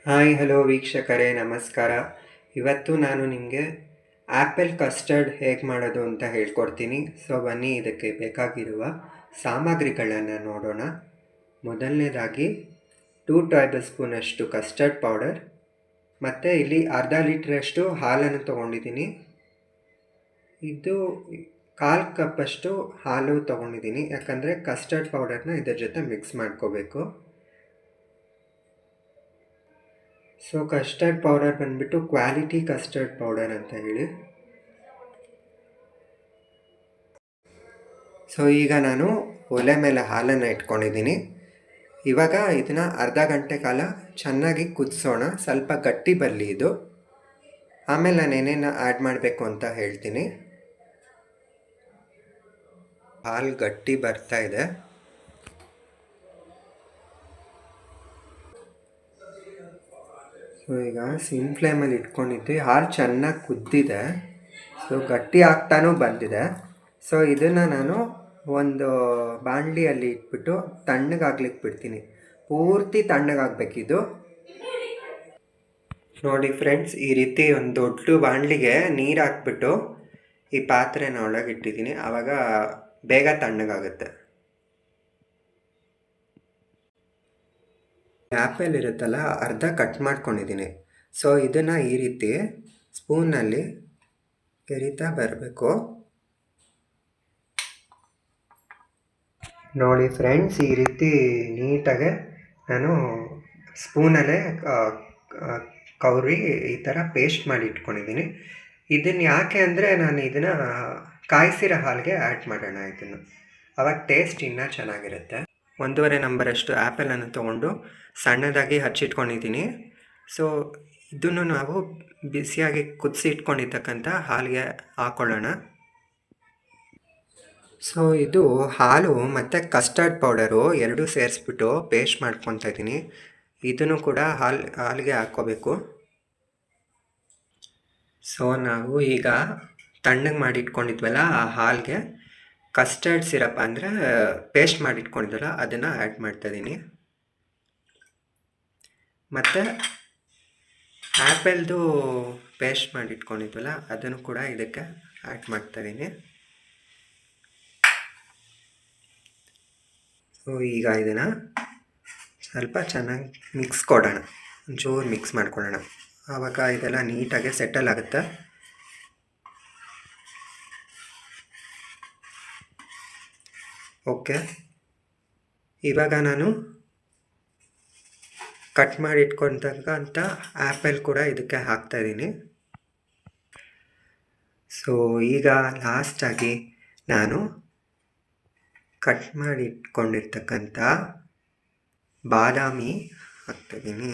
Hi hello ವೀಕ್ಷಕರೇ ನಮಸ್ಕಾರ. ಇವತ್ತು ನಾನು ನಿಮಗೆ ಆ್ಯಪಲ್ ಕಸ್ಟರ್ಡ್ ಹೇಗೆ ಮಾಡೋದು ಅಂತ ಹೇಳ್ಕೊಡ್ತೀನಿ. ಸೊ ಬನ್ನಿ ಇದಕ್ಕೆ ಬೇಕಾಗಿರುವ ಸಾಮಗ್ರಿಗಳನ್ನು ನೋಡೋಣ. ಮೊದಲನೇದಾಗಿ 2 ಟೇಬಲ್ ಸ್ಪೂನಷ್ಟು ಕಸ್ಟರ್ಡ್ ಪೌಡರ್, ಮತ್ತು ಇಲ್ಲಿ ಅರ್ಧ ಲೀಟ್ರಷ್ಟು ಹಾಲನ್ನು ತೊಗೊಂಡಿದ್ದೀನಿ. ಇದು 1/4 ಕಪ್ಪಷ್ಟು ಹಾಲು ತೊಗೊಂಡಿದ್ದೀನಿ, ಯಾಕಂದರೆ ಕಸ್ಟರ್ಡ್ ಪೌಡರ್ನ ಇದರ ಜೊತೆ ಮಿಕ್ಸ್ ಮಾಡ್ಕೋಬೇಕು. ಸೊ ಕಸ್ಟರ್ಡ್ ಪೌಡರ್ ಬಂದುಬಿಟ್ಟು ಕ್ವಾಲಿಟಿ ಕಸ್ಟರ್ಡ್ ಪೌಡರ್ ಅಂತ ಹೇಳಿ. ಸೊ ಈಗ ನಾನು ಒಲೆ ಮೇಲೆ ಹಾಲನ್ನು ಇಟ್ಕೊಂಡಿದ್ದೀನಿ. ಇವಾಗ ಇದನ್ನು ಅರ್ಧ ಗಂಟೆ ಕಾಲ ಚೆನ್ನಾಗಿ ಕುದಿಸೋಣ, ಸ್ವಲ್ಪ ಗಟ್ಟಿ ಬರಲಿ ಇದು. ಆಮೇಲೆ ನಾನು ಏನೇನು ಆ್ಯಡ್ ಮಾಡಬೇಕು ಅಂತ ಹೇಳ್ತೀನಿ. ಹಾಲು ಗಟ್ಟಿ ಬರ್ತಾ ಇದೆ. ಸೊ ಈಗ ಸಿಮ್ ಫ್ಲೇಮಲ್ಲಿ ಇಟ್ಕೊಂಡಿದ್ವಿ. ಹಾಲು ಚೆನ್ನಾಗಿ ಕುದ್ದಿದೆ, ಸೊ ಗಟ್ಟಿ ಆಗ್ತಾನೂ ಬಂದಿದೆ. ಸೊ ಇದನ್ನು ನಾನು ಒಂದು ಬಾಣಲಿಯಲ್ಲಿ ಇಟ್ಬಿಟ್ಟು ತಣ್ಣಗಾಗ್ಲಿಕ್ಕೆ ಬಿಡ್ತೀನಿ. ಪೂರ್ತಿ ತಣ್ಣಗಾಗಬೇಕಿದು. ನೋಡಿ ಫ್ರೆಂಡ್ಸ್, ಈ ರೀತಿ ಒಂದು ದೊಡ್ಡ ಬಾಣಲಿಗೆ ನೀರು ಹಾಕ್ಬಿಟ್ಟು ಈ ಪಾತ್ರೆನ ಒಳಗೆ ಇಟ್ಟಿದ್ದೀನಿ. ಆವಾಗ ಬೇಗ ತಣ್ಣಗಾಗುತ್ತೆ. ಆ್ಯಪಲ್ ಇರುತ್ತಲ್ಲ, ಅರ್ಧ ಕಟ್ ಮಾಡ್ಕೊಂಡಿದ್ದೀನಿ. ಸೊ ಇದನ್ನು ಈ ರೀತಿ ಸ್ಪೂನಲ್ಲಿ ಕೆರಿತಾ ಬರಬೇಕು. ನೋಡಿ ಫ್ರೆಂಡ್ಸ್, ಈ ರೀತಿ ನೀಟಾಗೆ ನಾನು ಸ್ಪೂನಲ್ಲೇ ಕೌರಿ ಈ ಥರ ಪೇಸ್ಟ್ ಮಾಡಿ ಇಟ್ಕೊಂಡಿದ್ದೀನಿ. ಇದನ್ನು ಯಾಕೆ ಅಂದರೆ ನಾನು ಇದನ್ನು ಕಾಯಿಸಿರೋ ಹಾಲಿಗೆ ಆ್ಯಡ್ ಮಾಡೋಣ ಇದನ್ನು, ಆವಾಗ ಟೇಸ್ಟ್ ಇನ್ನೂ ಚೆನ್ನಾಗಿರುತ್ತೆ. 1.5 ನಂಬರಷ್ಟು ಆ್ಯಪಲನ್ನು ತೊಗೊಂಡು ಸಣ್ಣದಾಗಿ ಹಚ್ಚಿಟ್ಕೊಂಡಿದ್ದೀನಿ. ಸೊ ಇದನ್ನು ನಾವು ಬಿಸಿಯಾಗಿ ಕುದಿಸಿ ಇಟ್ಕೊಂಡಿರ್ತಕ್ಕಂಥ ಹಾಲಿಗೆ ಹಾಕ್ಕೊಳ್ಳೋಣ. ಸೊ ಇದು ಹಾಲು ಮತ್ತು ಕಸ್ಟರ್ಡ್ ಪೌಡರು ಎರಡೂ ಸೇರಿಸ್ಬಿಟ್ಟು ಪೇಸ್ಟ್ ಮಾಡ್ಕೊತಾ ಇದ್ದೀನಿ. ಇದನ್ನು ಕೂಡ ಹಾಲಿಗೆ ಹಾಕ್ಕೋಬೇಕು. ಸೊ ನಾವು ಈಗ ತಣ್ಣಗೆ ಮಾಡಿ ಇಟ್ಕೊಂಡಿದ್ವಲ್ಲ, ಆ ಹಾಲಿಗೆ ಕಸ್ಟರ್ಡ್ ಸಿರಪ್ ಅಂದರೆ ಪೇಸ್ಟ್ ಮಾಡಿಟ್ಕೊಂಡಿದ್ವಲ್ಲ ಅದನ್ನು ಆ್ಯಡ್ ಮಾಡ್ತಾಯಿದ್ದೀನಿ. ಮತ್ತು ಆ್ಯಪಲ್ದು ಪೇಸ್ಟ್ ಮಾಡಿಟ್ಕೊಂಡಿದ್ವಲ್ಲ ಅದನ್ನು ಕೂಡ ಇದಕ್ಕೆ ಆ್ಯಡ್ ಮಾಡ್ತಾಯಿದ್ದೀನಿ. ಸೊ ಈಗ ಇದನ್ನು ಸ್ವಲ್ಪ ಚೆನ್ನಾಗಿ ಮಿಕ್ಸ್ ಕೊಡೋಣ, ಒಂಚೂರು ಮಿಕ್ಸ್ ಮಾಡ್ಕೊಳ್ಳೋಣ. ಆವಾಗ ಇದೆಲ್ಲ ನೀಟಾಗಿ ಸೆಟಲ್ ಆಗುತ್ತೆ. ಓಕೆ, ಇವಾಗ ನಾನು ಕಟ್ ಮಾಡಿ ಇಟ್ಕೊಂಡಂಥ ಆ್ಯಪಲ್ ಕೂಡ ಇದಕ್ಕೆ ಹಾಕ್ತಾಯಿದ್ದೀನಿ. ಸೊ ಈಗ ಲಾಸ್ಟಾಗಿ ನಾನು ಕಟ್ ಮಾಡಿ ಇಟ್ಕೊಂಡಿರ್ತಕ್ಕಂಥ ಬಾದಾಮಿ ಹಾಕ್ತಾಯಿದ್ದೀನಿ.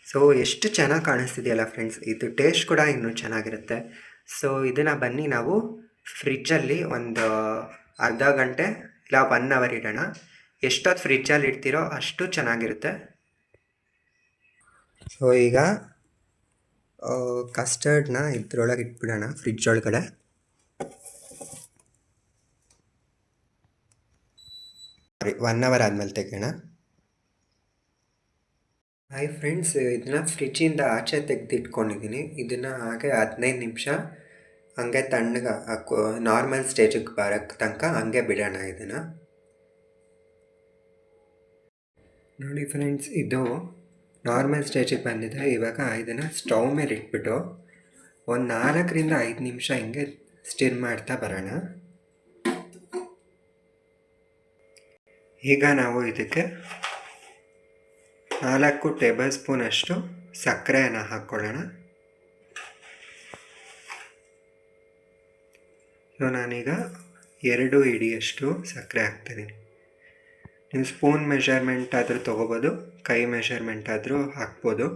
ಸೊ ಎಷ್ಟು ಚೆನ್ನಾಗಿ ಕಾಣಿಸ್ತಿದೆಯಲ್ಲ ಫ್ರೆಂಡ್ಸ್, ಇದು ಟೇಸ್ಟ್ ಕೂಡ ಇನ್ನೂ ಚೆನ್ನಾಗಿರುತ್ತೆ. ಸೊ ಇದನ್ನು ಬನ್ನಿ ನಾವು ಫ್ರಿಜ್ಜಲ್ಲಿ ಒಂದು ಅರ್ಧ ಗಂಟೆ ಇಲ್ಲ 1 ಅವರ್ ಇಡೋಣ. ಎಷ್ಟೊತ್ತು ಫ್ರಿಜ್ಜಲ್ಲಿ ಇಡ್ತೀರೋ ಅಷ್ಟು ಚೆನ್ನಾಗಿರುತ್ತೆ. ಸೊ ಈಗ ಕಸ್ಟರ್ಡ್ನ ಇದ್ರೊಳಗೆ ಇಟ್ಬಿಡೋಣ, ಫ್ರಿಜ್ ಒಳಗಡೆ. ಸರಿ, 1 ಅವರ್ ಆದಮೇಲೆ ತೆಗೋಣ. ಹಾಯ್ ಫ್ರೆಂಡ್ಸ್, ಇದನ್ನ ಫ್ರಿಜ್ಜಿಂದ ಆಚೆ ತೆಗೆದಿಟ್ಕೊಂಡಿದ್ದೀನಿ. ಇದನ್ನು ಹಾಗೆ 15 ನಿಮಿಷ ಹಂಗೆ ತಣ್ಣಗೆ ನಾರ್ಮಲ್ ಸ್ಟೇಜಿಗೆ ಬರೋಕ್ಕೆ ತನಕ ಹಂಗೆ ಬಿಡೋಣ ಇದನ್ನು. ನೋಡಿ ಫ್ರೆಂಡ್ಸ್, ಇದು ನಾರ್ಮಲ್ ಸ್ಟೇಜಿಗೆ ಬಂದಿದೆ. ಇವಾಗ ಇದನ್ನು ಸ್ಟವ್ ಮೇಲೆ ಇಟ್ಬಿಟ್ಟು ಒಂದು 4ರಿಂದ 5 ನಿಮಿಷ ಹಿಂಗೆ ಸ್ಟಿರ್ ಮಾಡ್ತಾ ಬರೋಣ. ಈಗ ನಾವು ಇದಕ್ಕೆ 4 ಟೇಬಲ್ ಸ್ಪೂನಷ್ಟು ಸಕ್ಕರೆಯನ್ನು ಹಾಕ್ಕೊಳ್ಳೋಣ. ಸೊ ನಾನೀಗ 2 ಹಿಡಿಯಷ್ಟು ಸಕ್ಕರೆ ಹಾಕ್ತಿದ್ದೀನಿ. ನೀವು ಸ್ಪೂನ್ ಮೆಷರ್ಮೆಂಟ್ ಆದರೂ ತೊಗೋಬೋದು, ಕೈ ಮೆಷರ್ಮೆಂಟ್ ಆದರೂ ಹಾಕ್ಬೋದು.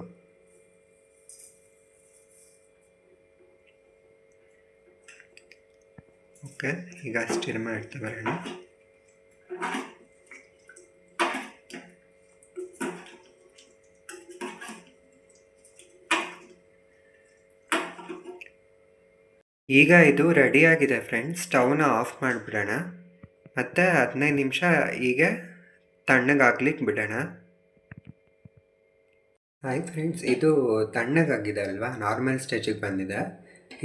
ಓಕೆ, ಈಗ ಸ್ಟಿರ್ ಮಾಡ್ತಾ ಬರೋಣ. ಈಗ ಇದು ರೆಡಿಯಾಗಿದೆ ಫ್ರೆಂಡ್ಸ್. ಸ್ಟವ್ನ ಆಫ್ ಮಾಡಿಬಿಡೋಣ. ಮತ್ತು 15 ನಿಮಿಷ ಹೀಗೆ ತಣ್ಣಗಾಗ್ಲಿಕ್ಕೆ ಬಿಡೋಣ. ಹಾಯ್ ಫ್ರೆಂಡ್ಸ್, ಇದು ತಣ್ಣಗಾಗಿದೆ ಅಲ್ವಾ, ನಾರ್ಮಲ್ ಸ್ಟೇಜಿಗೆ ಬಂದಿದೆ.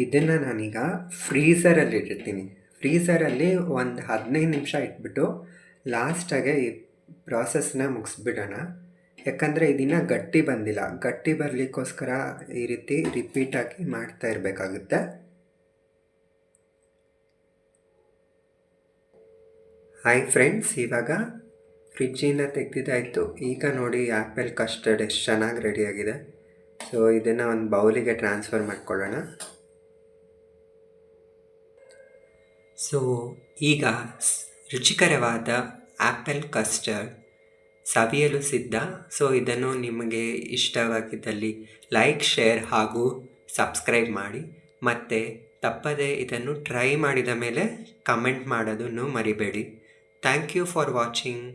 ಇದನ್ನು ನಾನೀಗ ಫ್ರೀಝರಲ್ಲಿ ಇಟ್ಟಿರ್ತೀನಿ. ಫ್ರೀಝರಲ್ಲಿ ಒಂದು 15 ನಿಮಿಷ ಇಟ್ಬಿಟ್ಟು ಲಾಸ್ಟಾಗೆ ಈ ಪ್ರಾಸೆಸ್ನ ಮುಗಿಸ್ಬಿಡೋಣ. ಯಾಕಂದರೆ ಇದನ್ನು ಗಟ್ಟಿ ಬಂದಿಲ್ಲ. ಗಟ್ಟಿ ಬರಲಿಕ್ಕೋಸ್ಕರ ಈ ರೀತಿ ರಿಪೀಟಾಗಿ ಮಾಡ್ತಾ ಇರಬೇಕಾಗುತ್ತೆ. ಹಾಯ್ ಫ್ರೆಂಡ್ಸ್, ಇವಾಗ ಫ್ರಿಜ್ಜಿಂದ ತೆಗೆದಿದ್ದಾಯಿತು. ಈಗ ನೋಡಿ ಆ್ಯಪಲ್ ಕಸ್ಟರ್ಡ್ ಎಷ್ಟು ಚೆನ್ನಾಗಿ ರೆಡಿಯಾಗಿದೆ. ಸೊ ಇದನ್ನು ಒಂದು ಬೌಲಿಗೆ ಟ್ರಾನ್ಸ್ಫರ್ ಮಾಡ್ಕೊಳ್ಳೋಣ. ಸೊ ಈಗ ರುಚಿಕರವಾದ ಆ್ಯಪಲ್ ಕಸ್ಟರ್ಡ್ ಸವಿಯಲು ಸಿದ್ಧ. ಸೊ ಇದನ್ನು ನಿಮಗೆ ಇಷ್ಟವಾಗಿದ್ದಲ್ಲಿ ಲೈಕ್, ಶೇರ್ ಹಾಗೂ ಸಬ್ಸ್ಕ್ರೈಬ್ ಮಾಡಿ. ಮತ್ತು ತಪ್ಪದೆ ಇದನ್ನು ಟ್ರೈ ಮಾಡಿದ ಮೇಲೆ ಕಮೆಂಟ್ ಮಾಡೋದನ್ನು ಮರಿಬೇಡಿ. Thank you for watching.